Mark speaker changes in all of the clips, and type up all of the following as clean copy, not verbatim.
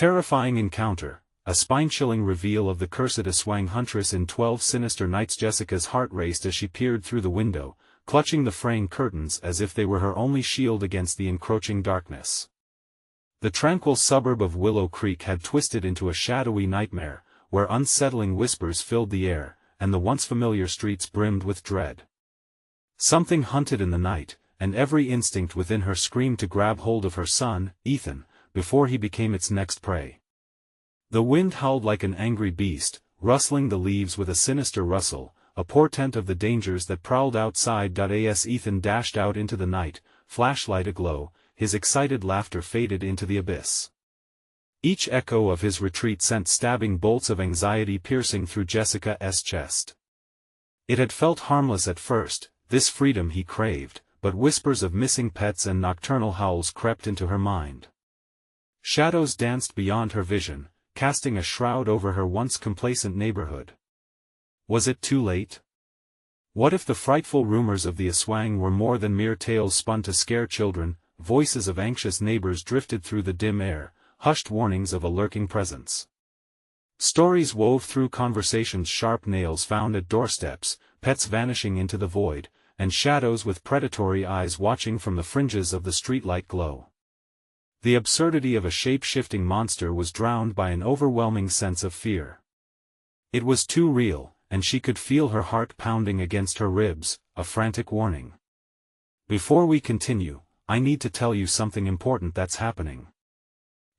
Speaker 1: terrifying encounter, a spine-chilling reveal of the cursed Aswang Huntress in 12 sinister nights. Jessica's heart raced as she peered through the window, clutching the fraying curtains as if they were her only shield against the encroaching darkness. The tranquil suburb of Willow Creek had twisted into a shadowy nightmare, where unsettling whispers filled the air, and the once familiar streets brimmed with dread. Something hunted in the night, and every instinct within her screamed to grab hold of her son, Ethan, before he became its next prey. The wind howled like an angry beast, rustling the leaves with a sinister rustle, a portent of the dangers that prowled outside. As Ethan dashed out into the night, flashlight aglow, his excited laughter faded into the abyss. Each echo of his retreat sent stabbing bolts of anxiety piercing through Jessica's chest. It had felt harmless at first, this freedom he craved, but whispers of missing pets and nocturnal howls crept into her mind. Shadows danced beyond her vision, casting a shroud over her once complacent neighborhood. Was it too late? What if the frightful rumors of the Aswang were more than mere tales spun to scare children? Voices of anxious neighbors drifted through the dim air, hushed warnings of a lurking presence. Stories wove through conversations, sharp nails found at doorsteps, pets vanishing into the void, and shadows with predatory eyes watching from the fringes of the streetlight glow. The absurdity of a shape-shifting monster was drowned by an overwhelming sense of fear. It was too real, and she could feel her heart pounding against her ribs, a frantic warning. Before we continue, I need to tell you something important that's happening.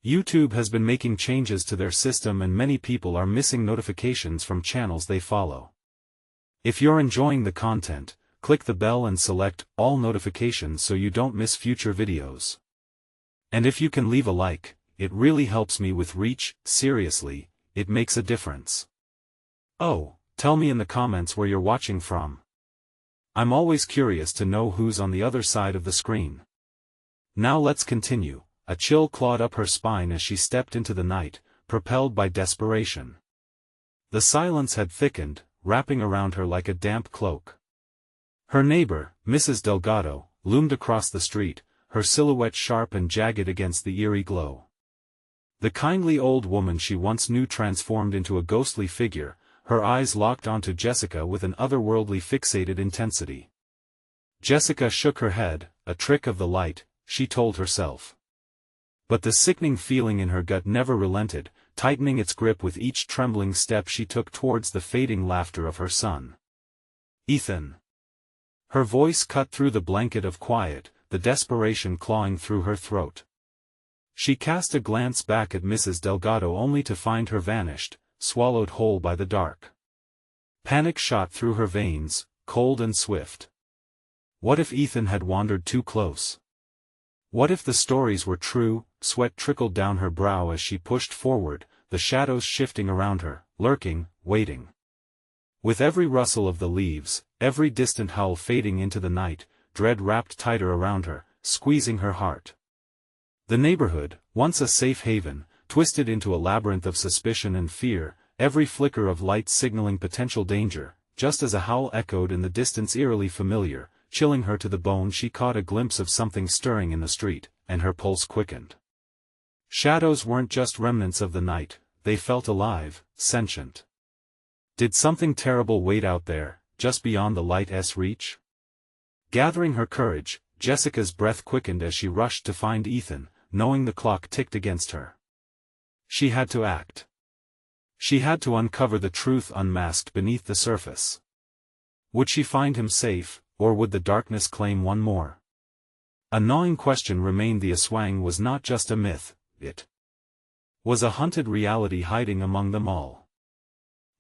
Speaker 1: YouTube has been making changes to their system and many people are missing notifications from channels they follow. If you're enjoying the content, click the bell and select all notifications so you don't miss future videos. And if you can leave a like, it really helps me with reach. Seriously, it makes a difference. Oh, tell me in the comments where you're watching from. I'm always curious to know who's on the other side of the screen. Now let's continue. A chill clawed up her spine as she stepped into the night, propelled by desperation. The silence had thickened, wrapping around her like a damp cloak. Her neighbor, Mrs. Delgado, loomed across the street, her silhouette sharp and jagged against the eerie glow. The kindly old woman she once knew transformed into a ghostly figure, her eyes locked onto Jessica with an otherworldly fixated intensity. Jessica shook her head, a trick of the light, she told herself. But the sickening feeling in her gut never relented, tightening its grip with each trembling step she took towards the fading laughter of her son. Ethan. Her voice cut through the blanket of quiet, the desperation clawing through her throat. She cast a glance back at Mrs. Delgado only to find her vanished, swallowed whole by the dark. Panic shot through her veins, cold and swift. What if Ethan had wandered too close? What if the stories were true? Sweat trickled down her brow as she pushed forward, the shadows shifting around her, lurking, waiting. With every rustle of the leaves, every distant howl fading into the night, dread wrapped tighter around her, squeezing her heart. The neighborhood, once a safe haven, twisted into a labyrinth of suspicion and fear, every flicker of light signaling potential danger, just as a howl echoed in the distance eerily familiar, chilling her to the bone. She caught a glimpse of something stirring in the street, and her pulse quickened. Shadows weren't just remnants of the night, they felt alive, sentient. Did something terrible wait out there, just beyond the light's reach? Gathering her courage, Jessica's breath quickened as she rushed to find Ethan, knowing the clock ticked against her. She had to act. She had to uncover the truth unmasked beneath the surface. Would she find him safe, or would the darkness claim one more? A gnawing question remained. The Aswang was not just a myth, it was a hunted reality hiding among them all.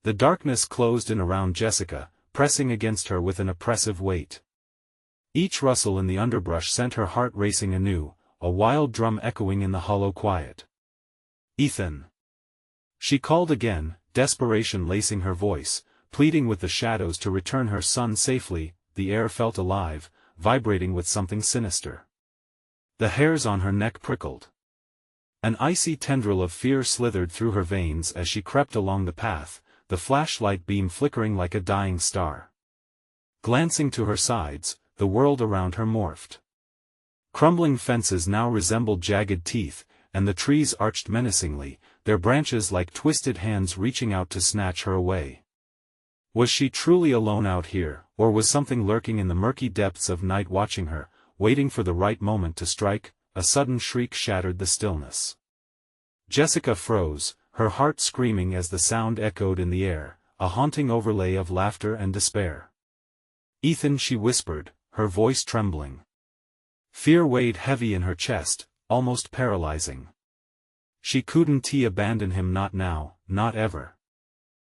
Speaker 1: The darkness closed in around Jessica, pressing against her with an oppressive weight. Each rustle in the underbrush sent her heart racing anew, a wild drum echoing in the hollow quiet. Ethan. She called again, desperation lacing her voice, pleading with the shadows to return her son safely. The air felt alive, vibrating with something sinister. The hairs on her neck prickled. An icy tendril of fear slithered through her veins as she crept along the path, the flashlight beam flickering like a dying star. Glancing to her sides, the world around her morphed. Crumbling fences now resembled jagged teeth, and the trees arched menacingly, their branches like twisted hands reaching out to snatch her away. Was she truly alone out here, or was something lurking in the murky depths of night watching her, waiting for the right moment to strike? A sudden shriek shattered the stillness. Jessica froze, her heart screaming as the sound echoed in the air, a haunting overlay of laughter and despair. "Ethan," she whispered, her voice trembling. Fear weighed heavy in her chest, almost paralyzing. She couldn't abandon him, not now, not ever.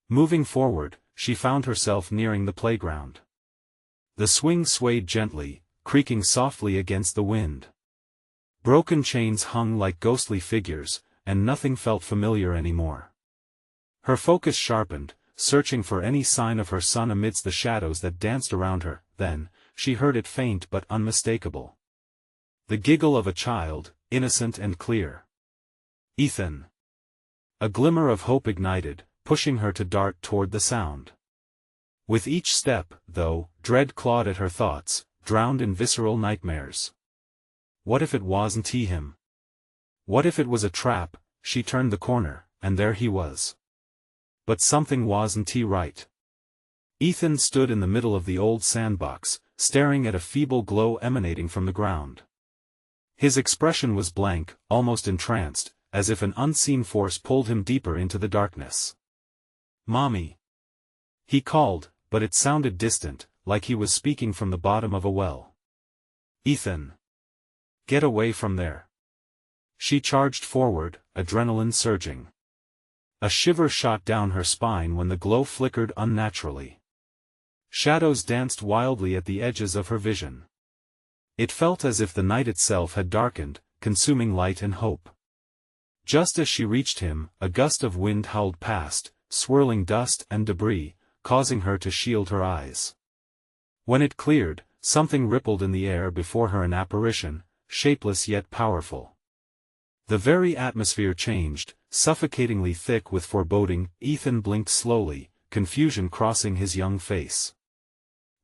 Speaker 1: Moving forward, she found herself nearing the playground. The swing swayed gently, creaking softly against the wind. Broken chains hung like ghostly figures, and nothing felt familiar anymore. Her focus sharpened, searching for any sign of her son amidst the shadows that danced around her. Then, she heard it, faint but unmistakable. The giggle of a child, innocent and clear. "Ethan!" A glimmer of hope ignited, pushing her to dart toward the sound. With each step, though, dread clawed at her thoughts, drowned in visceral nightmares. What if it wasn't him? What if it was a trap? She turned the corner, and there he was. But something wasn't right. Ethan stood in the middle of the old sandbox, staring at a feeble glow emanating from the ground. His expression was blank, almost entranced, as if an unseen force pulled him deeper into the darkness. "Mommy!" he called, but it sounded distant, like he was speaking from the bottom of a well. "Ethan! Get away from there!" She charged forward, adrenaline surging. A shiver shot down her spine when the glow flickered unnaturally. Shadows danced wildly at the edges of her vision. It felt as if the night itself had darkened, consuming light and hope. Just as she reached him, a gust of wind howled past, swirling dust and debris, causing her to shield her eyes. When it cleared, something rippled in the air before her, an apparition, shapeless yet powerful. The very atmosphere changed, suffocatingly thick with foreboding. Ethan blinked slowly, confusion crossing his young face.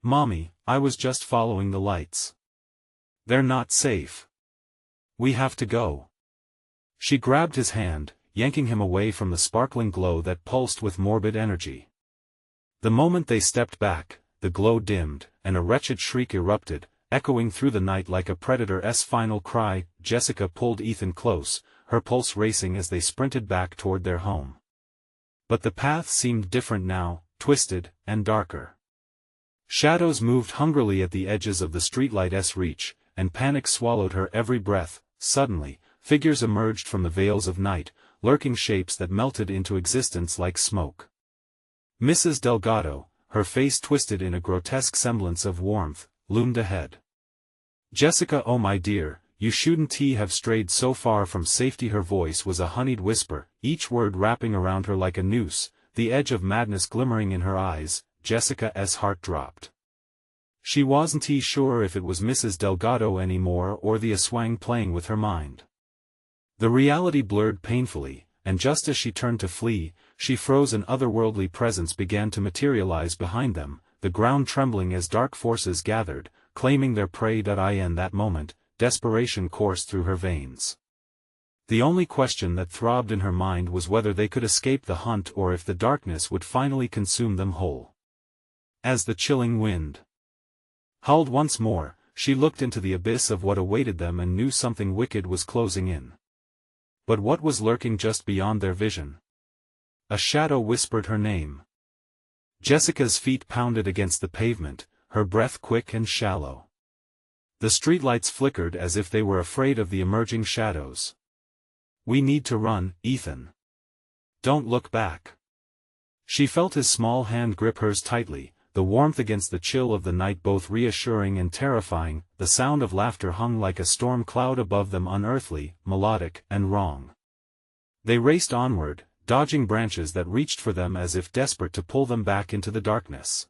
Speaker 1: "Mommy, I was just following the lights. They're not safe. We have to go." She grabbed his hand, yanking him away from the sparkling glow that pulsed with morbid energy. The moment they stepped back, the glow dimmed, and a wretched shriek erupted, echoing through the night like a predator's final cry. Jessica pulled Ethan close, her pulse racing as they sprinted back toward their home. But the path seemed different now, twisted, and darker. Shadows moved hungrily at the edges of the streetlight's reach, and panic swallowed her every breath. Suddenly, figures emerged from the veils of night, lurking shapes that melted into existence like smoke. Mrs. Delgado, her face twisted in a grotesque semblance of warmth, loomed ahead. "Jessica, oh my dear, you shouldn't have strayed so far from safety." Her voice was a honeyed whisper, each word wrapping around her like a noose, the edge of madness glimmering in her eyes. Jessica's heart dropped. She wasn't sure if it was Mrs. Delgado anymore or the Aswang playing with her mind. The reality blurred painfully, and just as she turned to flee, she froze. An otherworldly presence began to materialize behind them, the ground trembling as dark forces gathered, claiming their prey. In that moment, desperation coursed through her veins. The only question that throbbed in her mind was whether they could escape the hunt or if the darkness would finally consume them whole. As the chilling wind howled once more, she looked into the abyss of what awaited them and knew something wicked was closing in. But what was lurking just beyond their vision? A shadow whispered her name. Jessica's feet pounded against the pavement, her breath quick and shallow. The streetlights flickered as if they were afraid of the emerging shadows. "We need to run, Ethan. Don't look back." She felt his small hand grip hers tightly, the warmth against the chill of the night both reassuring and terrifying. The sound of laughter hung like a storm cloud above them, unearthly, melodic, and wrong. They raced onward, dodging branches that reached for them as if desperate to pull them back into the darkness.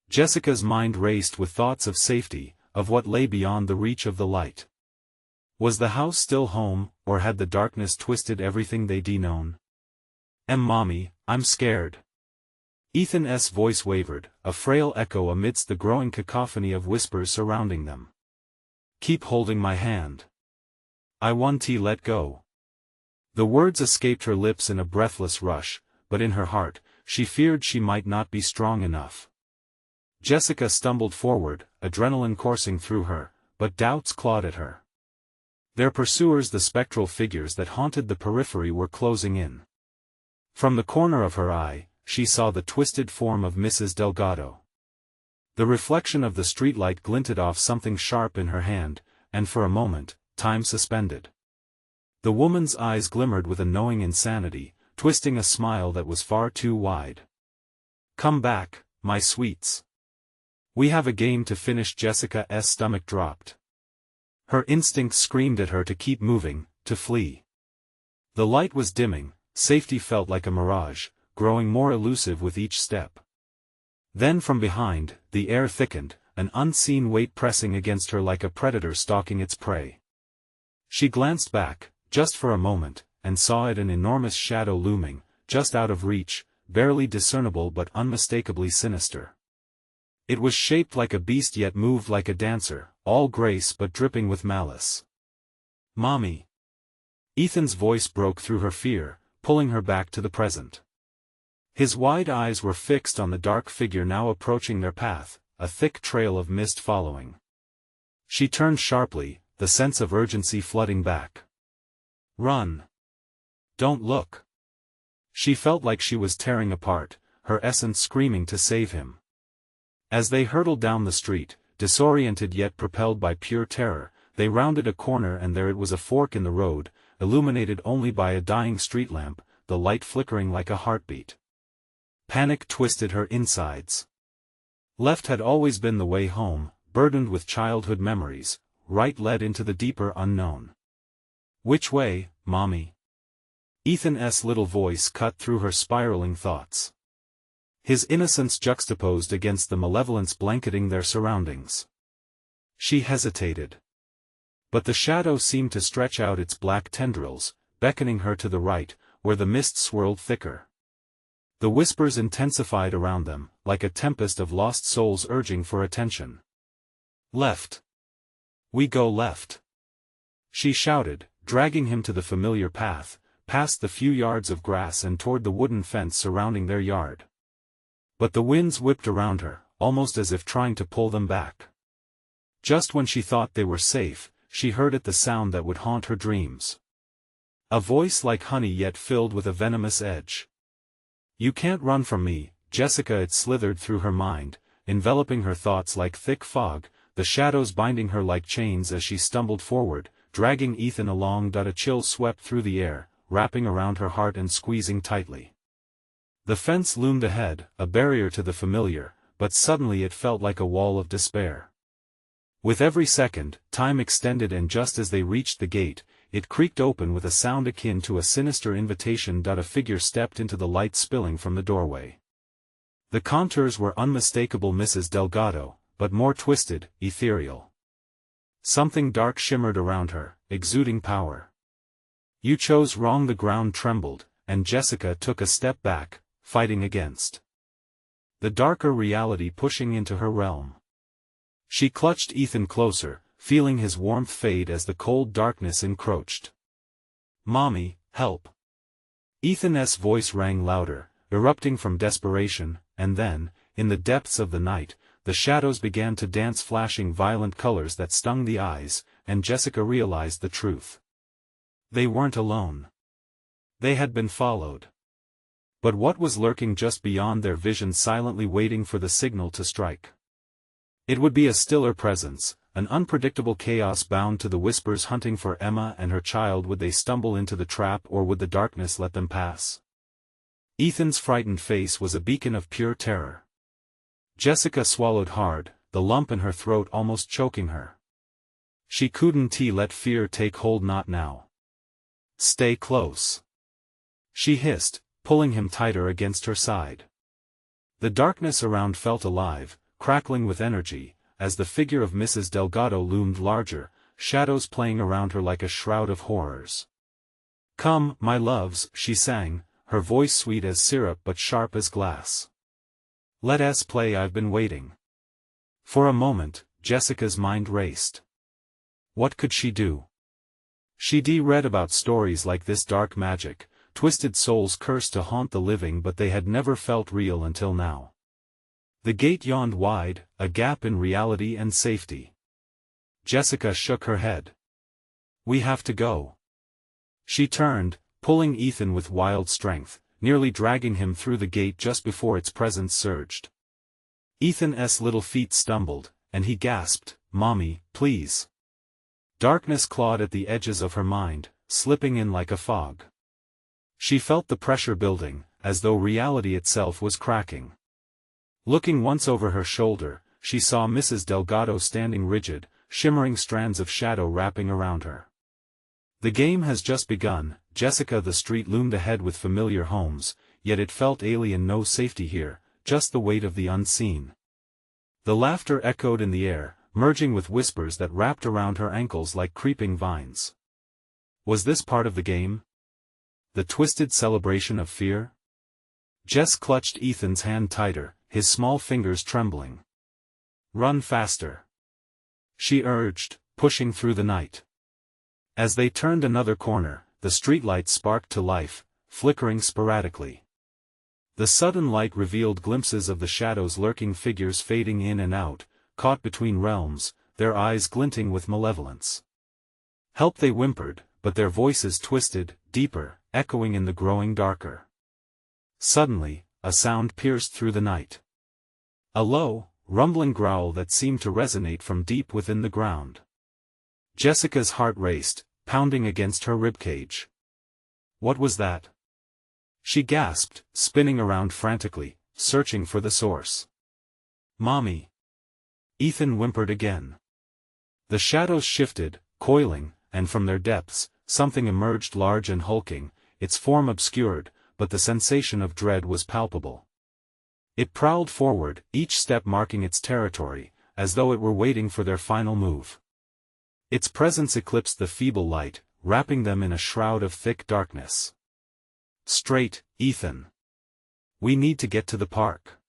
Speaker 1: Jessica's mind raced with thoughts of safety, of what lay beyond the reach of the light. Was the house still home, or had the darkness twisted everything they'd known? Mommy, I'm scared." Ethan's voice wavered, a frail echo amidst the growing cacophony of whispers surrounding them. "Keep holding my hand. I want to let go." The words escaped her lips in a breathless rush, but in her heart, she feared she might not be strong enough. Jessica stumbled forward, adrenaline coursing through her, but doubts clawed at her. Their pursuers, the spectral figures that haunted the periphery, were closing in. From the corner of her eye, she saw the twisted form of Mrs. Delgado. The reflection of the streetlight glinted off something sharp in her hand, and for a moment, time suspended. The woman's eyes glimmered with a knowing insanity, twisting a smile that was far too wide. "Come back, my sweets. We have a game to finish." Jessica's stomach dropped. Her instincts screamed at her to keep moving, to flee. The light was dimming, safety felt like a mirage, growing more elusive with each step. Then from behind, the air thickened, an unseen weight pressing against her like a predator stalking its prey. She glanced back, just for a moment, and saw it, an enormous shadow looming, just out of reach, barely discernible but unmistakably sinister. It was shaped like a beast yet moved like a dancer, all grace but dripping with malice. "Mommy!" Ethan's voice broke through her fear, pulling her back to the present. His wide eyes were fixed on the dark figure now approaching their path, a thick trail of mist following. She turned sharply, the sense of urgency flooding back. "Run! Don't look!" She felt like she was tearing apart, her essence screaming to save him. As they hurtled down the street, disoriented yet propelled by pure terror, they rounded a corner, and there it was, a fork in the road, illuminated only by a dying street lamp, the light flickering like a heartbeat. Panic twisted her insides. Left had always been the way home, burdened with childhood memories, right led into the deeper unknown. "Which way, Mommy?" Ethan's little voice cut through her spiraling thoughts. His innocence juxtaposed against the malevolence blanketing their surroundings. She hesitated. But the shadow seemed to stretch out its black tendrils, beckoning her to the right, where the mist swirled thicker. The whispers intensified around them, like a tempest of lost souls urging for attention. "Left. We go left," she shouted, dragging him to the familiar path, past the few yards of grass and toward the wooden fence surrounding their yard. But the winds whipped around her, almost as if trying to pull them back. Just when she thought they were safe, she heard it, the sound that would haunt her dreams. A voice like honey yet filled with a venomous edge. "You can't run from me, Jessica." It slithered through her mind, enveloping her thoughts like thick fog, the shadows binding her like chains as she stumbled forward, dragging Ethan along. A chill swept through the air, wrapping around her heart and squeezing tightly. The fence loomed ahead, a barrier to the familiar, but suddenly it felt like a wall of despair. With every second, time extended, and just as they reached the gate, it creaked open with a sound akin to a sinister invitation. A figure stepped into the light spilling from the doorway. The contours were unmistakable Mrs. Delgado, but more twisted, ethereal. Something dark shimmered around her, exuding power. "You chose wrong." The ground trembled, and Jessica took a step back, fighting against the darker reality pushing into her realm. She clutched Ethan closer, feeling his warmth fade as the cold darkness encroached. "Mommy, help!" Ethan's voice rang louder, erupting from desperation, and then, in the depths of the night, the shadows began to dance, flashing violent colors that stung the eyes, and Jessica realized the truth. They weren't alone. They had been followed. But what was lurking just beyond their vision, silently waiting for the signal to strike? It would be a stiller presence, an unpredictable chaos bound to the whispers, hunting for Emma and her child. Would they stumble into the trap, or would the darkness let them pass? Ethan's frightened face was a beacon of pure terror. Jessica swallowed hard, the lump in her throat almost choking her. She couldn't let fear take hold, not now. "Stay close," she hissed, pulling him tighter against her side. The darkness around felt alive, crackling with energy, as the figure of Mrs. Delgado loomed larger, shadows playing around her like a shroud of horrors. "Come, my loves," she sang, her voice sweet as syrup but sharp as glass. "Let us play. I've been waiting." For a moment, Jessica's mind raced. What could she do? She'd read about stories like this, dark magic, twisted souls cursed to haunt the living, but they had never felt real until now. The gate yawned wide, a gap in reality and safety. Jessica shook her head. "We have to go." She turned, pulling Ethan with wild strength, nearly dragging him through the gate just before its presence surged. Ethan's little feet stumbled, and he gasped, "Mommy, please." Darkness clawed at the edges of her mind, slipping in like a fog. She felt the pressure building, as though reality itself was cracking. Looking once over her shoulder, she saw Mrs. Delgado standing rigid, shimmering strands of shadow wrapping around her. The game has just begun, Jessica. The street loomed ahead with familiar homes, yet it felt alien. No safety here, just the weight of the unseen. The laughter echoed in the air, merging with whispers that wrapped around her ankles like creeping vines. Was this part of the game? The twisted celebration of fear? Jess clutched Ethan's hand tighter, his small fingers trembling. "Run faster," she urged, pushing through the night. As they turned another corner, the streetlights sparked to life, flickering sporadically. The sudden light revealed glimpses of the shadows, lurking figures fading in and out, caught between realms, their eyes glinting with malevolence. "Help," they whimpered, but their voices twisted, deeper, echoing in the growing darker. Suddenly, a sound pierced through the night. A low, rumbling growl that seemed to resonate from deep within the ground. Jessica's heart raced, pounding against her ribcage. What was that? She gasped, spinning around frantically, searching for the source. "Mommy!" Ethan whimpered again. The shadows shifted, coiling, and from their depths, something emerged, large and hulking, its form obscured, but the sensation of dread was palpable. It prowled forward, each step marking its territory, as though it were waiting for their final move. Its presence eclipsed the feeble light, wrapping them in a shroud of thick darkness. "Straight, Ethan. We need to get to the park.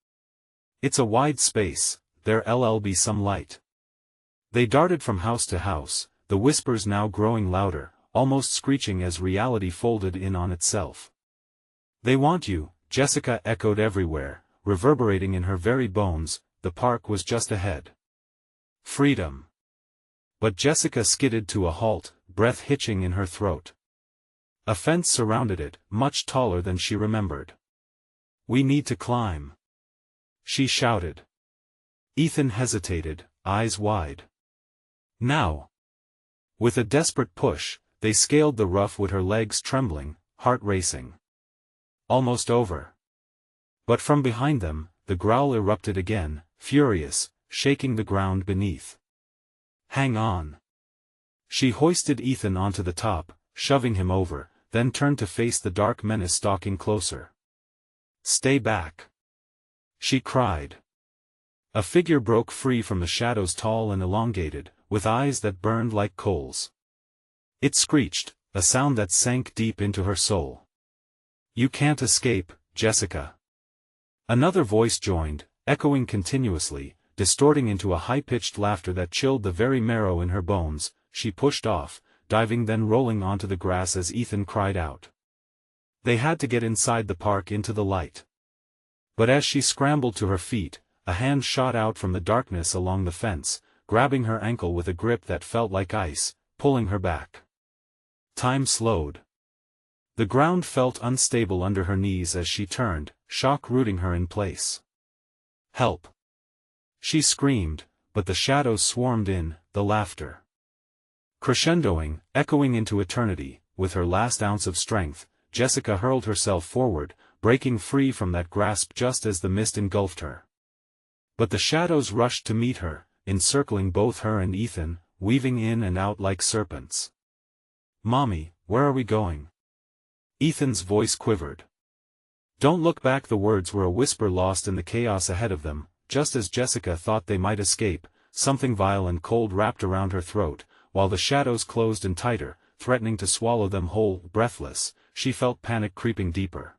Speaker 1: It's a wide space, there'll be some light." They darted from house to house, the whispers now growing louder, almost screeching as reality folded in on itself. "They want you," Jessica echoed everywhere, reverberating in her very bones. The park was just ahead. Freedom. But Jessica skidded to a halt, breath hitching in her throat. A fence surrounded it, much taller than she remembered. "We need to climb," she shouted. Ethan hesitated, eyes wide. "Now." With a desperate push, they scaled the rough wood, her legs trembling, heart racing. Almost over. But from behind them, the growl erupted again, furious, shaking the ground beneath. "Hang on." She hoisted Ethan onto the top, shoving him over, then turned to face the dark menace stalking closer. "Stay back," she cried. A figure broke free from the shadows, tall and elongated, with eyes that burned like coals. It screeched, a sound that sank deep into her soul. "You can't escape, Jessica." Another voice joined, echoing continuously, distorting into a high-pitched laughter that chilled the very marrow in her bones. She pushed off, diving, then rolling onto the grass as Ethan cried out. They had to get inside the park, into the light. But as she scrambled to her feet, a hand shot out from the darkness along the fence, grabbing her ankle with a grip that felt like ice, pulling her back. Time slowed. The ground felt unstable under her knees as she turned, shock rooting her in place. "Help!" she screamed, but the shadows swarmed in, the laughter crescendoing, echoing into eternity. With her last ounce of strength, Jessica hurled herself forward, breaking free from that grasp just as the mist engulfed her. But the shadows rushed to meet her, encircling both her and Ethan, weaving in and out like serpents. "Mommy, where are we going?" Ethan's voice quivered. "Don't look back." The words were a whisper lost in the chaos ahead of them. Just as Jessica thought they might escape, something vile and cold wrapped around her throat, while the shadows closed in tighter, threatening to swallow them whole. Breathless, she felt panic creeping deeper.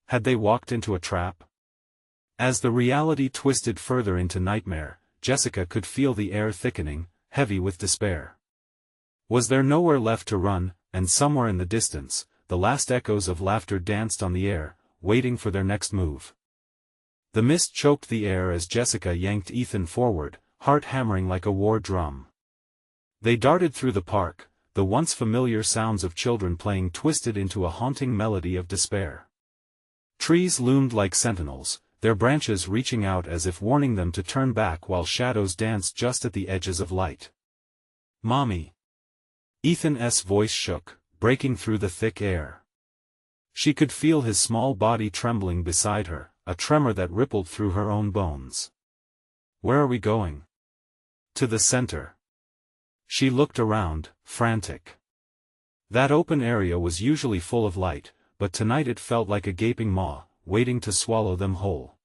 Speaker 1: Had they walked into a trap? As the reality twisted further into nightmare, Jessica could feel the air thickening, heavy with despair. Was there nowhere left to run, and somewhere in the distance, the last echoes of laughter danced on the air, waiting for their next move. The mist choked the air as Jessica yanked Ethan forward, heart hammering like a war drum. They darted through the park, the once familiar sounds of children playing twisted into a haunting melody of despair. Trees loomed like sentinels, their branches reaching out as if warning them to turn back while shadows danced just at the edges of light. "Mommy!" Ethan's voice shook, breaking through the thick air. She could feel his small body trembling beside her, a tremor that rippled through her own bones. "Where are we going?" "To the center." She looked around, frantic. That open area was usually full of light, but tonight it felt like a gaping maw, waiting to swallow them whole.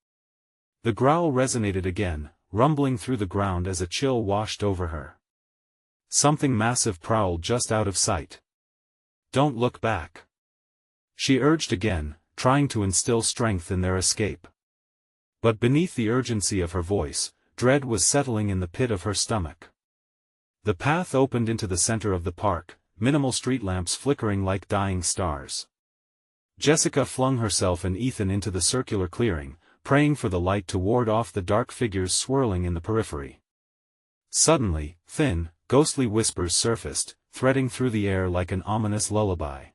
Speaker 1: The growl resonated again, rumbling through the ground as a chill washed over her. Something massive prowled just out of sight. "Don't look back," she urged again, trying to instill strength in their escape. But beneath the urgency of her voice, dread was settling in the pit of her stomach. The path opened into the center of the park, minimal street lamps flickering like dying stars. Jessica flung herself and Ethan into the circular clearing, praying for the light to ward off the dark figures swirling in the periphery. Suddenly, thin, ghostly whispers surfaced, threading through the air like an ominous lullaby.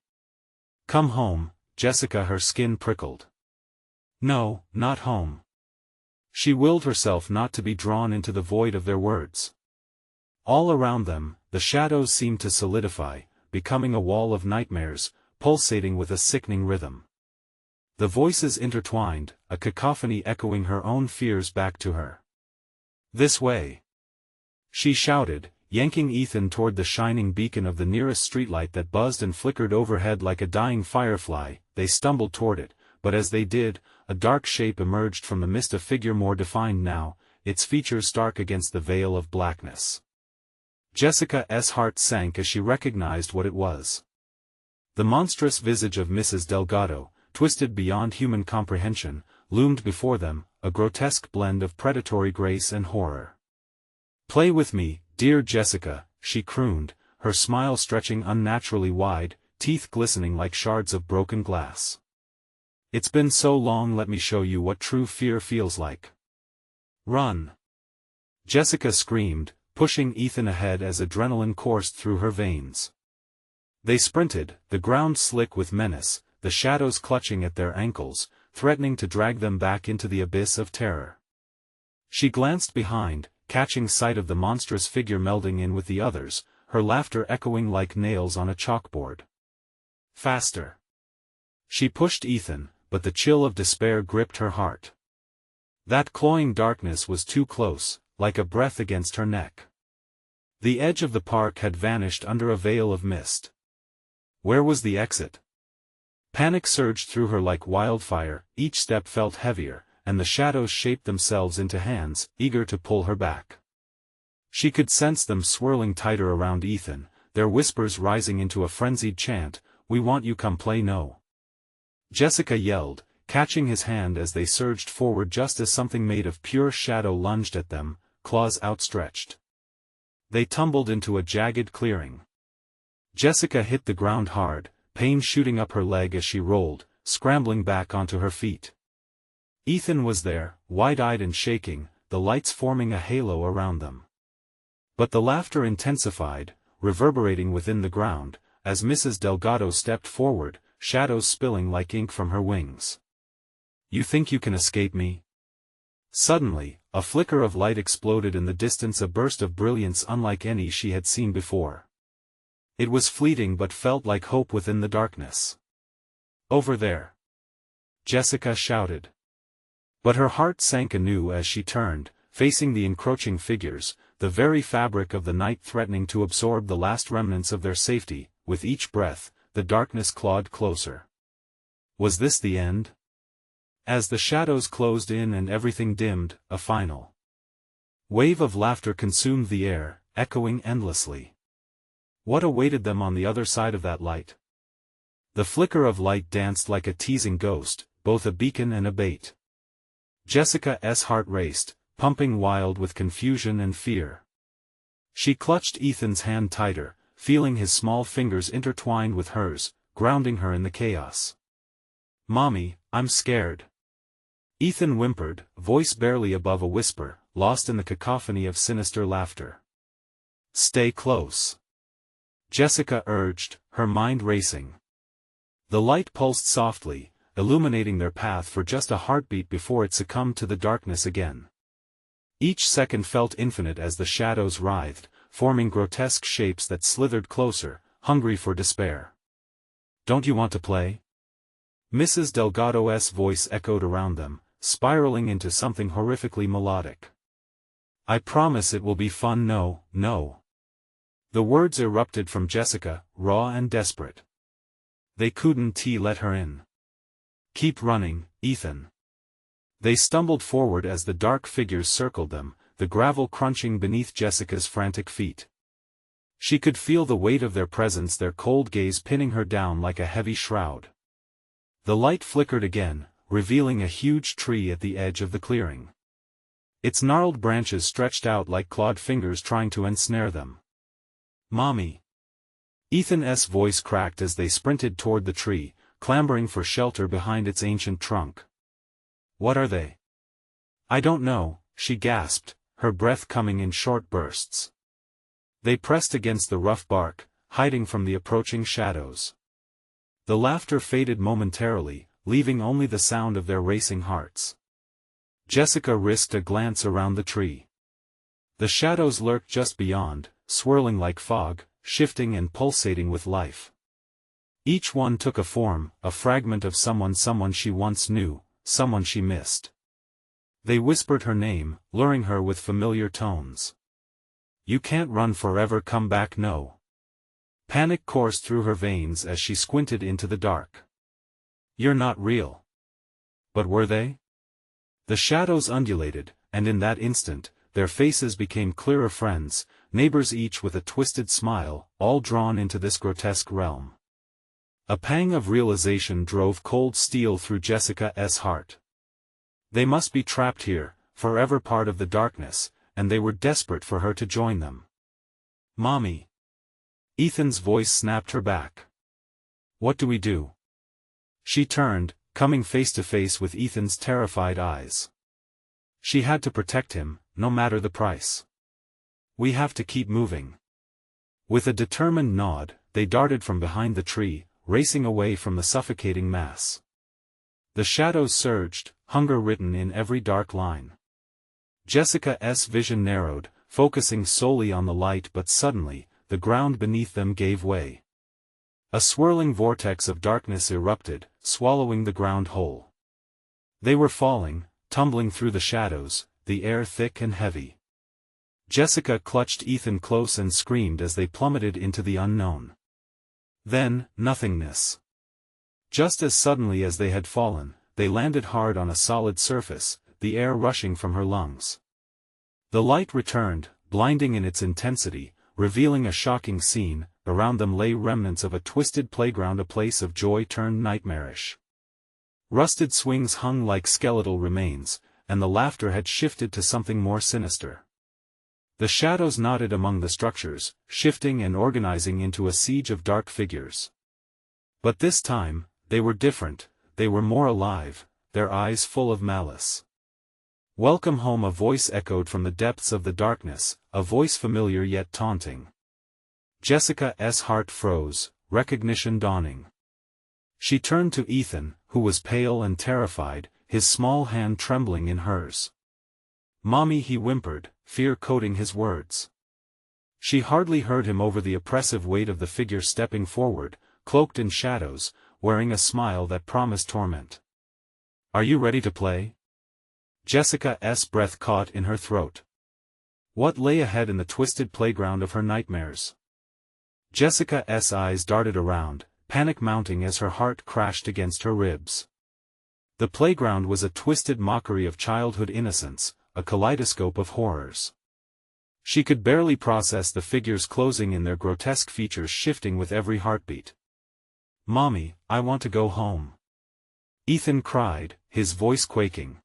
Speaker 1: "Come home, Jessica." Her skin prickled. "No, not home." She willed herself not to be drawn into the void of their words. All around them, the shadows seemed to solidify, becoming a wall of nightmares, pulsating with a sickening rhythm. The voices intertwined, a cacophony echoing her own fears back to her. "This way!" she shouted, yanking Ethan toward the shining beacon of the nearest streetlight that buzzed and flickered overhead like a dying firefly. They stumbled toward it, but as they did, a dark shape emerged from the mist, a figure more defined now, its features stark against the veil of blackness. Jessica's heart sank as she recognized what it was. The monstrous visage of Mrs. Delgado, twisted beyond human comprehension, loomed before them, a grotesque blend of predatory grace and horror. "Play with me, dear Jessica," she crooned, her smile stretching unnaturally wide, teeth glistening like shards of broken glass. "It's been so long, let me show you what true fear feels like." "Run!" Jessica screamed, pushing Ethan ahead as adrenaline coursed through her veins. They sprinted, the ground slick with menace, the shadows clutching at their ankles, threatening to drag them back into the abyss of terror. She glanced behind, catching sight of the monstrous figure melding in with the others, her laughter echoing like nails on a chalkboard. "Faster!" She pushed Ethan, but the chill of despair gripped her heart. That cloying darkness was too close, like a breath against her neck. The edge of the park had vanished under a veil of mist. Where was the exit? Panic surged through her like wildfire, each step felt heavier, and the shadows shaped themselves into hands, eager to pull her back. She could sense them swirling tighter around Ethan, their whispers rising into a frenzied chant, "We want you, come play no." Jessica yelled, catching his hand as they surged forward just as something made of pure shadow lunged at them, claws outstretched. They tumbled into a jagged clearing. Jessica hit the ground hard, pain shooting up her leg as she rolled, scrambling back onto her feet. Ethan was there, wide-eyed and shaking, the lights forming a halo around them. But the laughter intensified, reverberating within the ground, as Mrs. Delgado stepped forward, shadows spilling like ink from her wings. "You think you can escape me?" Suddenly, a flicker of light exploded in the distance, a burst of brilliance unlike any she had seen before. It was fleeting but felt like hope within the darkness. "Over there!" Jessica shouted. But her heart sank anew as she turned, facing the encroaching figures, the very fabric of the night threatening to absorb the last remnants of their safety. With each breath, the darkness clawed closer. Was this the end? As the shadows closed in and everything dimmed, a final wave of laughter consumed the air, echoing endlessly. What awaited them on the other side of that light? The flicker of light danced like a teasing ghost, both a beacon and a bait. Jessica's heart raced, pumping wild with confusion and fear. She clutched Ethan's hand tighter, feeling his small fingers intertwined with hers, grounding her in the chaos. "Mommy, I'm scared." Ethan whimpered, voice barely above a whisper, lost in the cacophony of sinister laughter. "Stay close," Jessica urged, her mind racing. The light pulsed softly, illuminating their path for just a heartbeat before it succumbed to the darkness again. Each second felt infinite as the shadows writhed, forming grotesque shapes that slithered closer, hungry for despair. "Don't you want to play?" Mrs. Delgado's voice echoed around them, spiraling into something horrifically melodic. "I promise it will be fun. No, no." The words erupted from Jessica, raw and desperate. They couldn't let her in. "Keep running, Ethan." They stumbled forward as the dark figures circled them, the gravel crunching beneath Jessica's frantic feet. She could feel the weight of their presence, their cold gaze pinning her down like a heavy shroud. The light flickered again, revealing a huge tree at the edge of the clearing. Its gnarled branches stretched out like clawed fingers trying to ensnare them. "Mommy!" Ethan's voice cracked as they sprinted toward the tree, clambering for shelter behind its ancient trunk. "What are they?" "I don't know," she gasped, her breath coming in short bursts. They pressed against the rough bark, hiding from the approaching shadows. The laughter faded momentarily, leaving only the sound of their racing hearts. Jessica risked a glance around the tree. The shadows lurked just beyond, swirling like fog, shifting and pulsating with life. Each one took a form, a fragment of someone she once knew, someone she missed. They whispered her name, luring her with familiar tones. "You can't run forever, come back, no." Panic coursed through her veins as she squinted into the dark. "You're not real." But were they? The shadows undulated, and in that instant, their faces became clearer, friends, neighbors, each with a twisted smile, all drawn into this grotesque realm. A pang of realization drove cold steel through Jessica's heart. They must be trapped here, forever part of the darkness, and they were desperate for her to join them. "Mommy!" Ethan's voice snapped her back. "What do we do?" She turned, coming face to face with Ethan's terrified eyes. She had to protect him, no matter the price. "We have to keep moving." With a determined nod, they darted from behind the tree, racing away from the suffocating mass. The shadows surged, hunger written in every dark line. Jessica's vision narrowed, focusing solely on the light, but suddenly, the ground beneath them gave way. A swirling vortex of darkness erupted, swallowing the ground whole. They were falling, tumbling through the shadows, the air thick and heavy. Jessica clutched Ethan close and screamed as they plummeted into the unknown. Then, nothingness. Just as suddenly as they had fallen, they landed hard on a solid surface, the air rushing from her lungs. The light returned, blinding in its intensity, revealing a shocking scene. Around them lay remnants of a twisted playground, a place of joy turned nightmarish. Rusted swings hung like skeletal remains, and the laughter had shifted to something more sinister. The shadows knotted among the structures, shifting and organizing into a siege of dark figures. But this time, they were different, they were more alive, their eyes full of malice. "Welcome home," a voice echoed from the depths of the darkness, a voice familiar yet taunting. Jessica's heart froze, recognition dawning. She turned to Ethan, who was pale and terrified, his small hand trembling in hers. "Mommy," he whimpered, fear coating his words. She hardly heard him over the oppressive weight of the figure stepping forward, cloaked in shadows, wearing a smile that promised torment. "Are you ready to play?" Jessica's breath caught in her throat. What lay ahead in the twisted playground of her nightmares? Jessica's eyes darted around, panic mounting as her heart crashed against her ribs. The playground was a twisted mockery of childhood innocence, a kaleidoscope of horrors. She could barely process the figures closing in, their grotesque features shifting with every heartbeat. "Mommy, I want to go home," Ethan cried, his voice quaking.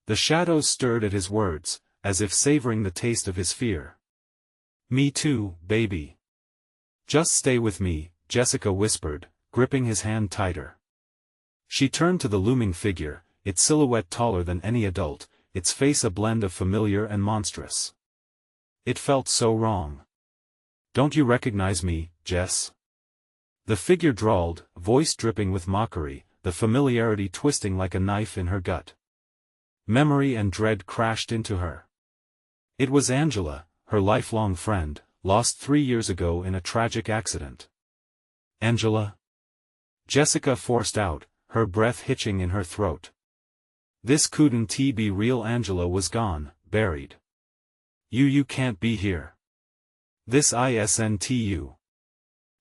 Speaker 1: The shadows stirred at his words, as if savoring the taste of his fear. "Me too, baby." Just stay with me, Jessica whispered, gripping his hand tighter. She turned to the looming figure, its silhouette taller than any adult, its face a blend of familiar and monstrous. It felt so wrong. Don't you recognize me, Jess? The figure drawled, voice dripping with mockery, the familiarity twisting like a knife in her gut. Memory and dread crashed into her. It was Angela, her lifelong friend, lost 3 years ago in a tragic accident. Angela? Jessica forced out, her breath hitching in her throat. This couldn't be real. Angela was gone, buried. You can't be here. This isn't you.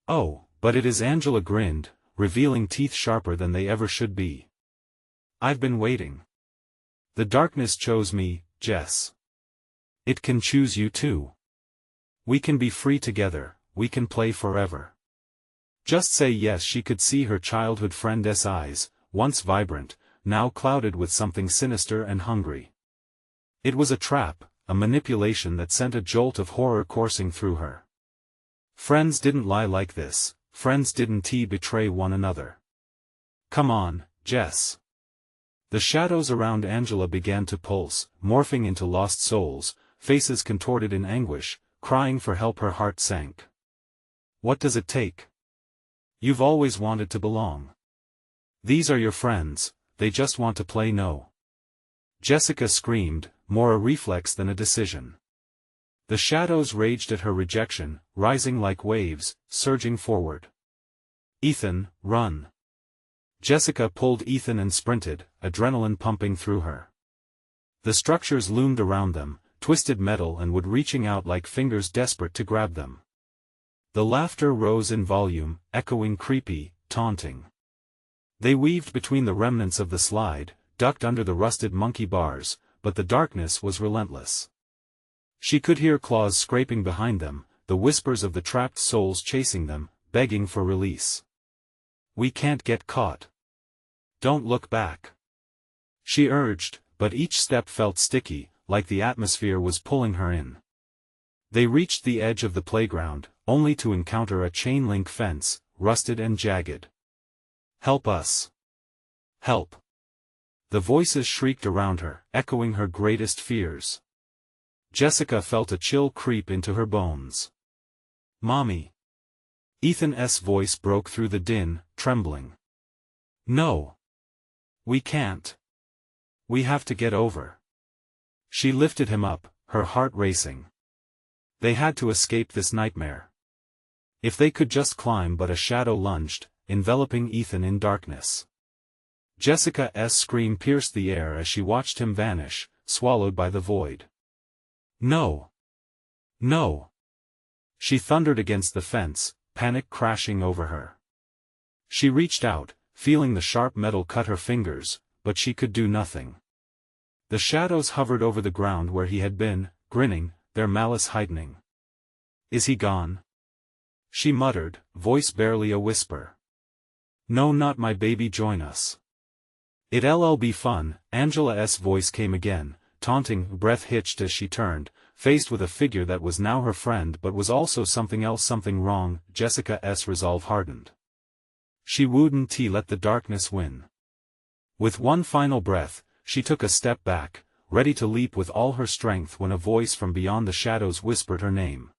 Speaker 1: Oh, but it is. Angela grinned, revealing teeth sharper than they ever should be. I've been waiting. The darkness chose me, Jess. It can choose you too. We can be free together, we can play forever. Just say yes. She could see her childhood friend's eyes, once vibrant, now clouded with something sinister and hungry. It was a trap, a manipulation that sent a jolt of horror coursing through her. Friends didn't lie like this, friends didn't betray one another. Come on, Jess. The shadows around Angela began to pulse, morphing into lost souls, faces contorted in anguish, crying for help. Her heart sank. What does it take? You've always wanted to belong. These are your friends, they just want to play no. Jessica screamed, more a reflex than a decision. The shadows raged at her rejection, rising like waves, surging forward. Ethan, run. Jessica pulled Ethan and sprinted, adrenaline pumping through her. The structures loomed around them, twisted metal and wood reaching out like fingers desperate to grab them. The laughter rose in volume, echoing creepy, taunting. They weaved between the remnants of the slide, ducked under the rusted monkey bars, but the darkness was relentless. She could hear claws scraping behind them, the whispers of the trapped souls chasing them, begging for release. We can't get caught. Don't look back. She urged, but each step felt sticky, like the atmosphere was pulling her in. They reached the edge of the playground, only to encounter a chain-link fence, rusted and jagged. Help us. Help. The voices shrieked around her, echoing her greatest fears. Jessica felt a chill creep into her bones. Mommy. Ethan's voice broke through the din, trembling. No. We can't. We have to get over. She lifted him up, her heart racing. They had to escape this nightmare. If they could just climb. But a shadow lunged, enveloping Ethan in darkness. Jessica's scream pierced the air as she watched him vanish, swallowed by the void. No. No. She thundered against the fence, panic crashing over her. She reached out, feeling the sharp metal cut her fingers, but she could do nothing. The shadows hovered over the ground where he had been, grinning, their malice heightening. Is he gone? She muttered, voice barely a whisper. No, not my baby. Join us. It'll be fun. Angela's voice came again, taunting. Breath hitched as she turned, faced with a figure that was now her friend but was also something else. Something wrong. Jessica's resolve hardened. She wouldn't let the darkness win. With one final breath, she took a step back, ready to leap with all her strength when a voice from beyond the shadows whispered her name.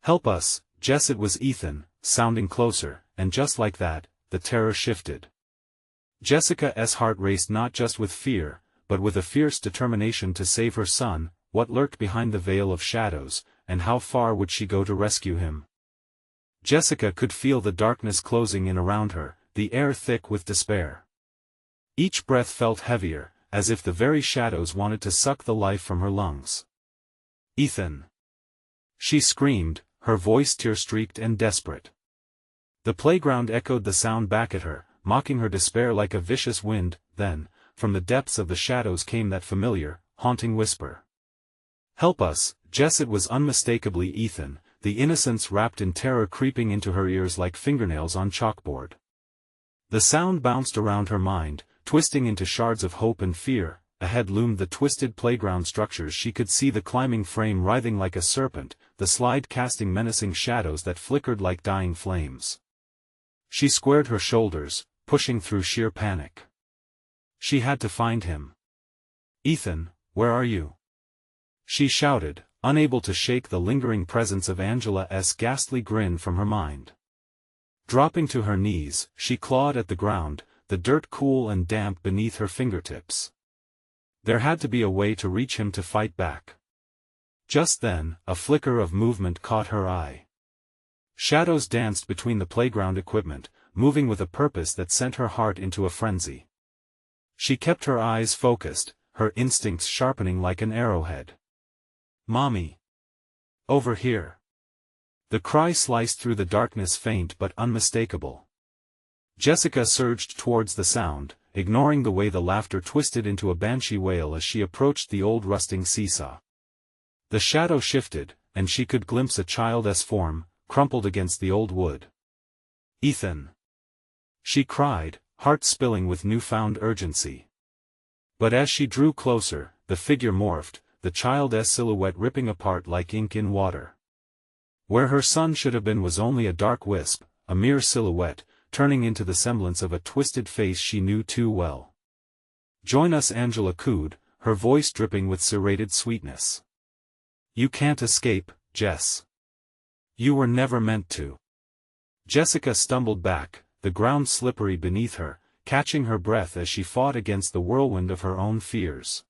Speaker 1: Help us, Jess. It was Ethan, sounding closer, and just like that, the terror shifted. Jessica's heart raced not just with fear, but with a fierce determination to save her son. What lurked behind the veil of shadows, and how far would she go to rescue him? Jessica could feel the darkness closing in around her, the air thick with despair. Each breath felt heavier, as if the very shadows wanted to suck the life from her lungs. Ethan! She screamed, her voice tear-streaked and desperate. The playground echoed the sound back at her, mocking her despair like a vicious wind. Then, from the depths of the shadows came that familiar, haunting whisper. Help us, Jess. It was unmistakably Ethan, the innocence wrapped in terror creeping into her ears like fingernails on chalkboard. The sound bounced around her mind, twisting into shards of hope and fear, ahead loomed the twisted playground structures. She could see the climbing frame writhing like a serpent, the slide casting menacing shadows that flickered like dying flames. She squared her shoulders, pushing through sheer panic. She had to find him. "Ethan, where are you?" she shouted, unable to shake the lingering presence of Angela's ghastly grin from her mind. Dropping to her knees, she clawed at the ground, the dirt cool and damp beneath her fingertips. There had to be a way to reach him to fight back. Just then, a flicker of movement caught her eye. Shadows danced between the playground equipment, moving with a purpose that sent her heart into a frenzy. She kept her eyes focused, her instincts sharpening like an arrowhead. "Mommy! Over here!" The cry sliced through the darkness, faint but unmistakable. Jessica surged towards the sound, ignoring the way the laughter twisted into a banshee wail as she approached the old rusting seesaw. The shadow shifted, and she could glimpse a child's form, crumpled against the old wood. "Ethan!" she cried, heart spilling with newfound urgency. But as she drew closer, the figure morphed, the child's silhouette ripping apart like ink in water. Where her son should have been was only a dark wisp, a mere silhouette, turning into the semblance of a twisted face she knew too well. "Join us," Angela cooed, her voice dripping with serrated sweetness. "You can't escape, Jess. You were never meant to." Jessica stumbled back, the ground slippery beneath her, catching her breath as she fought against the whirlwind of her own fears.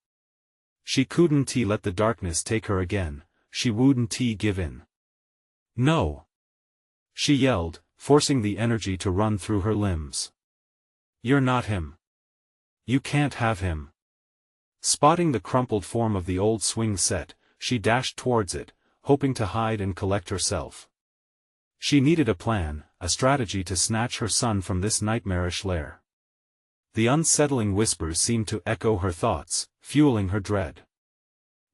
Speaker 1: She couldn't let the darkness take her again, she wouldn't give in. "No!" she yelled, forcing the energy to run through her limbs. "You're not him. You can't have him." Spotting the crumpled form of the old swing set, she dashed towards it, hoping to hide and collect herself. She needed a plan, a strategy to snatch her son from this nightmarish lair. The unsettling whispers seemed to echo her thoughts, fueling her dread.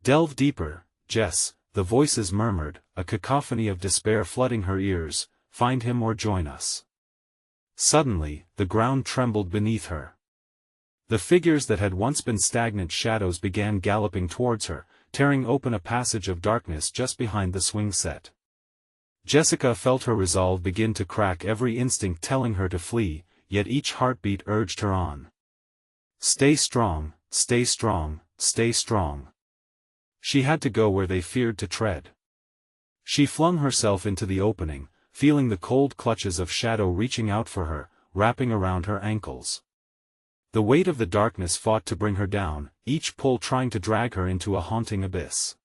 Speaker 1: "Delve deeper, Jess," the voices murmured, a cacophony of despair flooding her ears. "Find him or join us." Suddenly, the ground trembled beneath her. The figures that had once been stagnant shadows began galloping towards her, tearing open a passage of darkness just behind the swing set. Jessica felt her resolve begin to crack, every instinct telling her to flee, yet each heartbeat urged her on. "Stay strong, stay strong, stay strong." She had to go where they feared to tread. She flung herself into the opening, feeling the cold clutches of shadow reaching out for her, wrapping around her ankles. The weight of the darkness fought to bring her down, each pull trying to drag her into a haunting abyss.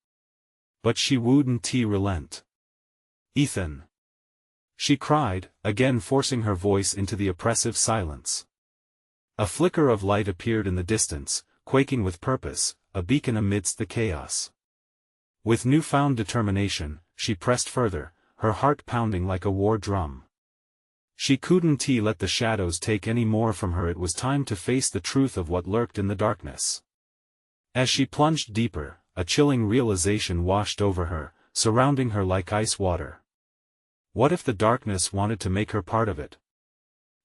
Speaker 1: But she wouldn't relent. "Ethan!" she cried, again forcing her voice into the oppressive silence. A flicker of light appeared in the distance, quaking with purpose, a beacon amidst the chaos. With newfound determination, she pressed further, her heart pounding like a war drum. She couldn't let the shadows take any more from her. It was time to face the truth of what lurked in the darkness. As she plunged deeper, a chilling realization washed over her, surrounding her like ice water. What if the darkness wanted to make her part of it?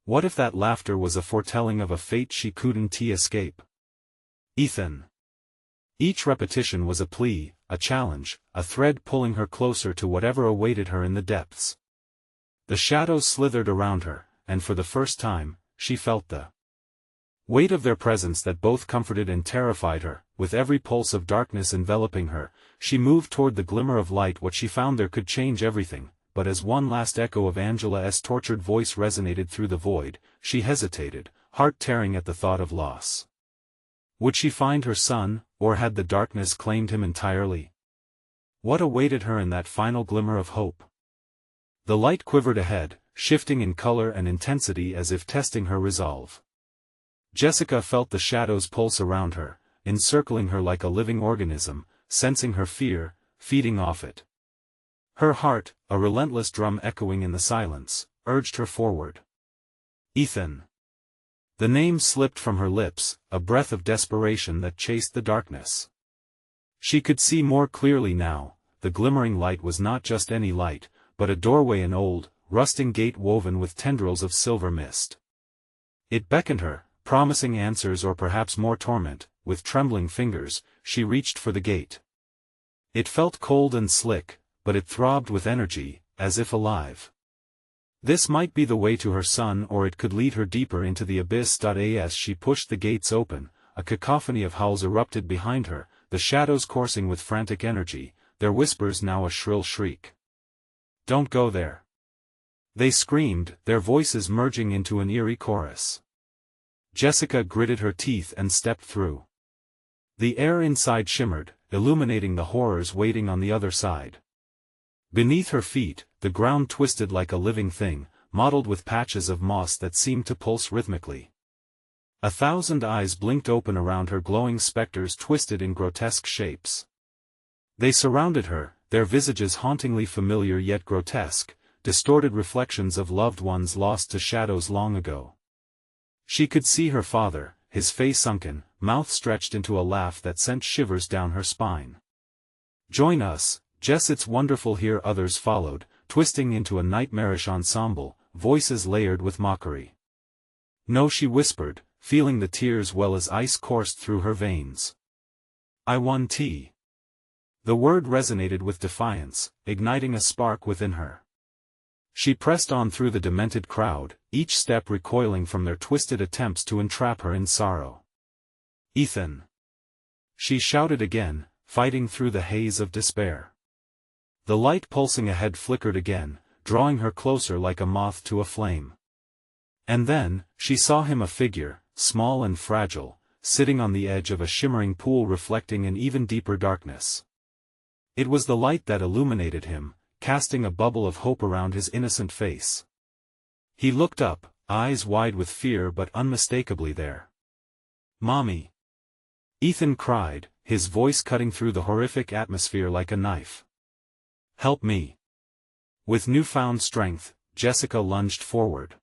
Speaker 1: What if that laughter was a foretelling of a fate she couldn't escape? "Ethan!" Each repetition was a plea, a challenge, a thread pulling her closer to whatever awaited her in the depths. The shadows slithered around her, and for the first time, she felt the weight of their presence that both comforted and terrified her. With every pulse of darkness enveloping her, she moved toward the glimmer of light. What she found there could change everything, but as one last echo of Angela's tortured voice resonated through the void, she hesitated, heart tearing at the thought of loss. Would she find her son, or had the darkness claimed him entirely? What awaited her in that final glimmer of hope? The light quivered ahead, shifting in color and intensity as if testing her resolve. Jessica felt the shadows pulse around her, encircling her like a living organism, sensing her fear, feeding off it. Her heart, a relentless drum echoing in the silence, urged her forward. "Ethan!" The name slipped from her lips, a breath of desperation that chased the darkness. She could see more clearly now. The glimmering light was not just any light, but a doorway, an old, rusting gate woven with tendrils of silver mist. It beckoned her, promising answers or perhaps more torment, with trembling fingers, she reached for the gate. It felt cold and slick, but it throbbed with energy, as if alive. This might be the way to her son, or it could lead her deeper into the abyss. As she pushed the gates open, a cacophony of howls erupted behind her, the shadows coursing with frantic energy, their whispers now a shrill shriek. "Don't go there!" they screamed, their voices merging into an eerie chorus. Jessica gritted her teeth and stepped through. The air inside shimmered, illuminating the horrors waiting on the other side. Beneath her feet, the ground twisted like a living thing, mottled with patches of moss that seemed to pulse rhythmically. 1,000 eyes blinked open around her, glowing specters twisted in grotesque shapes. They surrounded her, their visages hauntingly familiar yet grotesque, distorted reflections of loved ones lost to shadows long ago. She could see her father, his face sunken, mouth stretched into a laugh that sent shivers down her spine. "Join us, Jess, it's wonderful here," others followed, twisting into a nightmarish ensemble, voices layered with mockery. "No," she whispered, feeling the tears well as ice coursed through her veins. "I want tea." The word resonated with defiance, igniting a spark within her. She pressed on through the demented crowd, each step recoiling from their twisted attempts to entrap her in sorrow. "Ethan!" she shouted again, fighting through the haze of despair. The light pulsing ahead flickered again, drawing her closer like a moth to a flame. And then, she saw him, a figure, small and fragile, sitting on the edge of a shimmering pool reflecting in even deeper darkness. It was the light that illuminated him, casting a bubble of hope around his innocent face. He looked up, eyes wide with fear but unmistakably there. "Mommy!" Ethan cried, his voice cutting through the horrific atmosphere like a knife. "Help me!" With newfound strength, Jessica lunged forward.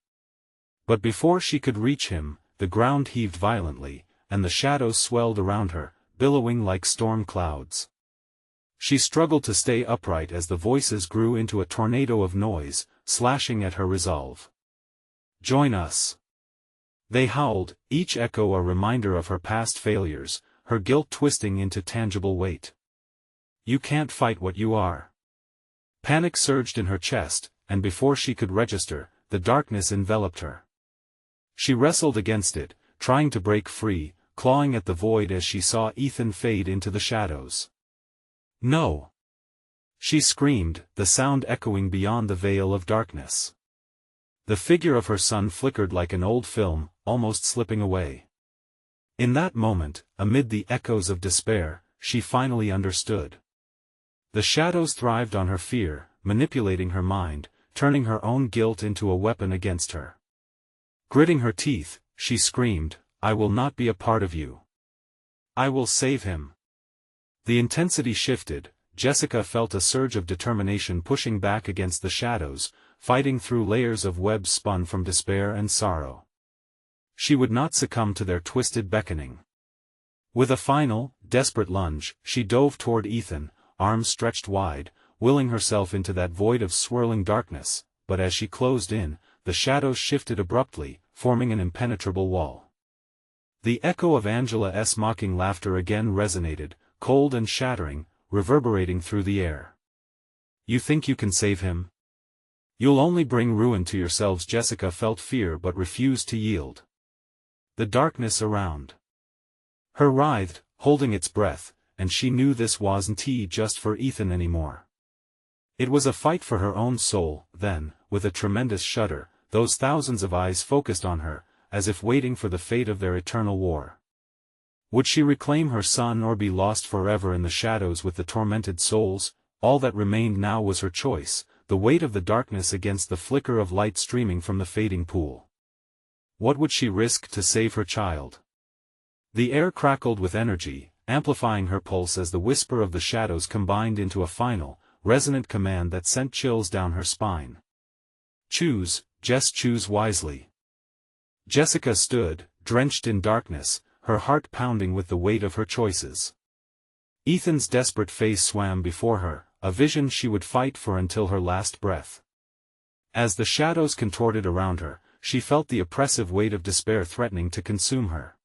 Speaker 1: But before she could reach him, the ground heaved violently, and the shadows swelled around her, billowing like storm clouds. She struggled to stay upright as the voices grew into a tornado of noise, slashing at her resolve. "Join us!" they howled, each echo a reminder of her past failures, her guilt twisting into tangible weight. "You can't fight what you are." Panic surged in her chest, and before she could register, the darkness enveloped her. She wrestled against it, trying to break free, clawing at the void as she saw Ethan fade into the shadows. "No!" she screamed, the sound echoing beyond the veil of darkness. The figure of her son flickered like an old film, almost slipping away. In that moment, amid the echoes of despair, she finally understood. The shadows thrived on her fear, manipulating her mind, turning her own guilt into a weapon against her. Gritting her teeth, she screamed, "I will not be a part of you. I will save him." The intensity shifted, Jessica felt a surge of determination pushing back against the shadows, fighting through layers of webs spun from despair and sorrow. She would not succumb to their twisted beckoning. With a final, desperate lunge, she dove toward Ethan, arms stretched wide, willing herself into that void of swirling darkness, but as she closed in, the shadows shifted abruptly, forming an impenetrable wall. The echo of Angela's mocking laughter again resonated, cold and shattering, reverberating through the air. "You think you can save him? You'll only bring ruin to yourselves." Jessica felt fear but refused to yield. The darkness around her writhed, holding its breath, and she knew this wasn't just for Ethan anymore. It was a fight for her own soul. Then, with a tremendous shudder, those thousands of eyes focused on her, as if waiting for the fate of their eternal war. Would she reclaim her son or be lost forever in the shadows with the tormented souls? All that remained now was her choice, the weight of the darkness against the flicker of light streaming from the fading pool. What would she risk to save her child? The air crackled with energy, amplifying her pulse as the whisper of the shadows combined into a final, resonant command that sent chills down her spine. "Choose, Jess, choose wisely." Jessica stood, drenched in darkness, her heart pounding with the weight of her choices. Ethan's desperate face swam before her, a vision she would fight for until her last breath. As the shadows contorted around her, she felt the oppressive weight of despair threatening to consume her.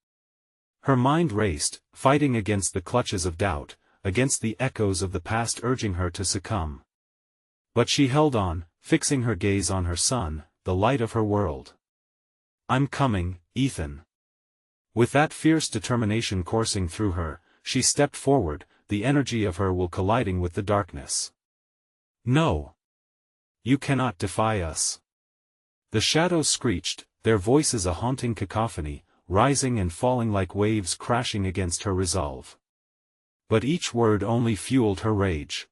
Speaker 1: Her mind raced, fighting against the clutches of doubt, against the echoes of the past urging her to succumb. But she held on, fixing her gaze on her son, the light of her world. "I'm coming, Ethan." With that fierce determination coursing through her, she stepped forward, the energy of her will colliding with the darkness. "No. You cannot defy us." The shadows screeched, their voices a haunting cacophony, rising and falling like waves crashing against her resolve. But each word only fueled her rage.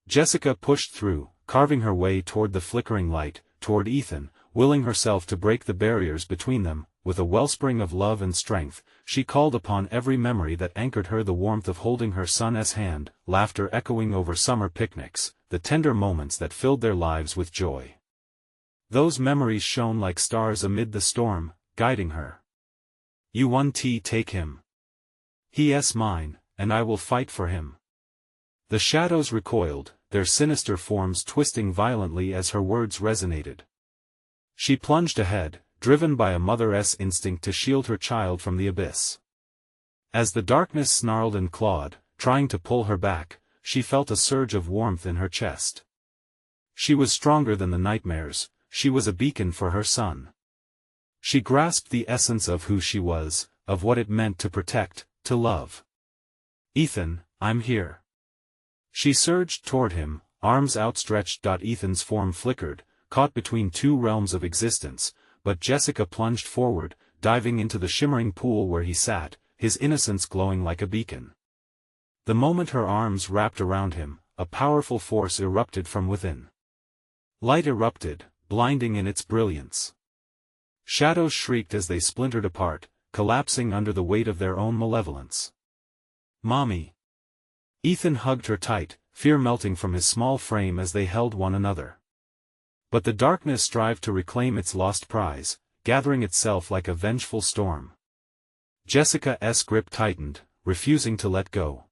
Speaker 1: Jessica pushed through, carving her way toward the flickering light, toward Ethan, willing herself to break the barriers between them. With a wellspring of love and strength, she called upon every memory that anchored her, the warmth of holding her son's hand, laughter echoing over summer picnics, the tender moments that filled their lives with joy. Those memories shone like stars amid the storm, guiding her. "You won't take him. He's mine, and I will fight for him." The shadows recoiled, their sinister forms twisting violently as her words resonated. She plunged ahead, driven by a mother's instinct to shield her child from the abyss. As the darkness snarled and clawed, trying to pull her back, she felt a surge of warmth in her chest. She was stronger than the nightmares, she was a beacon for her son. She grasped the essence of who she was, of what it meant to protect, to love. "Ethan, I'm here." She surged toward him, arms outstretched. Ethan's form flickered, caught between two realms of existence, but Jessica plunged forward, diving into the shimmering pool where he sat, his innocence glowing like a beacon. The moment her arms wrapped around him, a powerful force erupted from within. Light erupted, blinding in its brilliance. Shadows shrieked as they splintered apart, collapsing under the weight of their own malevolence. "Mommy." Ethan hugged her tight, fear melting from his small frame as they held one another. But the darkness strived to reclaim its lost prize, gathering itself like a vengeful storm. Jessica's grip tightened, refusing to let go.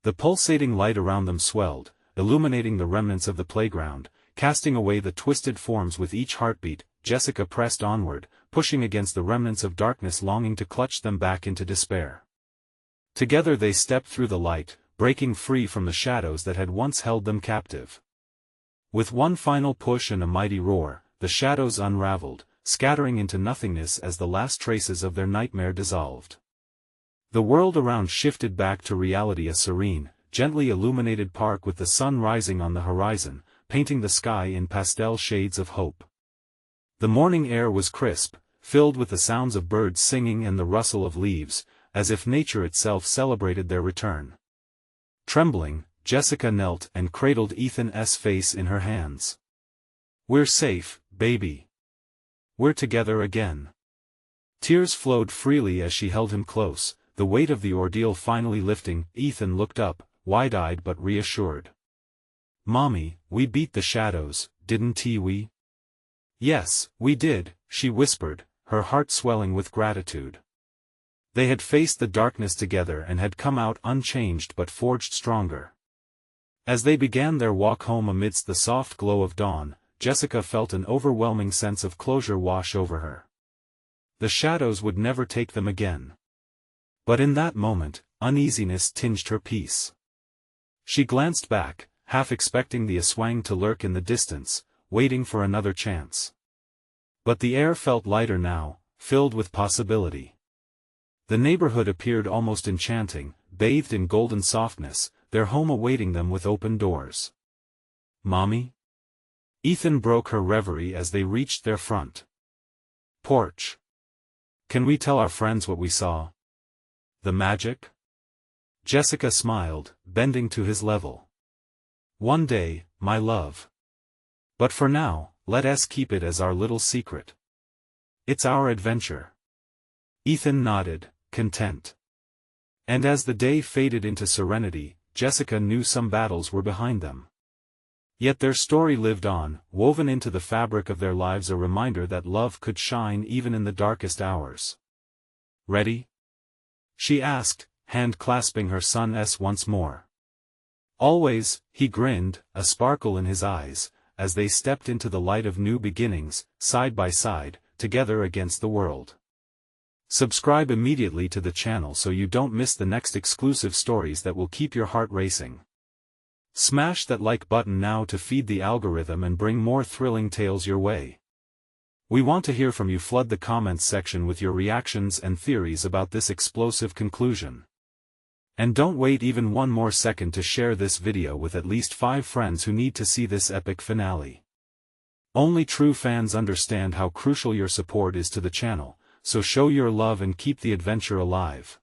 Speaker 1: The pulsating light around them swelled, illuminating the remnants of the playground, casting away the twisted forms with each heartbeat. Jessica pressed onward, pushing against the remnants of darkness, longing to clutch them back into despair. Together they stepped through the light, breaking free from the shadows that had once held them captive. With one final push and a mighty roar, the shadows unraveled, scattering into nothingness as the last traces of their nightmare dissolved. The world around shifted back to reality, a serene, gently illuminated park with the sun rising on the horizon, painting the sky in pastel shades of hope. The morning air was crisp, filled with the sounds of birds singing and the rustle of leaves, as if nature itself celebrated their return. Trembling, Jessica knelt and cradled Ethan's face in her hands. "We're safe, baby. We're together again." Tears flowed freely as she held him close, the weight of the ordeal finally lifting. Ethan looked up, wide-eyed but reassured. "Mommy, we beat the shadows, didn't we?" "Yes, we did," she whispered, her heart swelling with gratitude. They had faced the darkness together and had come out unchanged but forged stronger. As they began their walk home amidst the soft glow of dawn, Jessica felt an overwhelming sense of closure wash over her. The shadows would never take them again. But in that moment, uneasiness tinged her peace. She glanced back, half expecting the Aswang to lurk in the distance, waiting for another chance. But the air felt lighter now, filled with possibility. The neighborhood appeared almost enchanting, bathed in golden softness, their home awaiting them with open doors. "Mommy?" Ethan broke her reverie as they reached their front porch. "Can we tell our friends what we saw? The magic?" Jessica smiled, bending to his level. "One day, my love. But for now, let us keep it as our little secret. It's our adventure." Ethan nodded, content. And as the day faded into serenity, Jessica knew some battles were behind them. Yet their story lived on, woven into the fabric of their lives, a reminder that love could shine even in the darkest hours. "Ready?" she asked, hand clasping her son's once more. "Always," he grinned, a sparkle in his eyes, as they stepped into the light of new beginnings, side by side, together against the world. Subscribe immediately to the channel so you don't miss the next exclusive stories that will keep your heart racing. Smash that like button now to feed the algorithm and bring more thrilling tales your way. We want to hear from you. Flood the comments section with your reactions and theories about this explosive conclusion. And don't wait even one more second to share this video with at least 5 friends who need to see this epic finale. Only true fans understand how crucial your support is to the channel, so show your love and keep the adventure alive.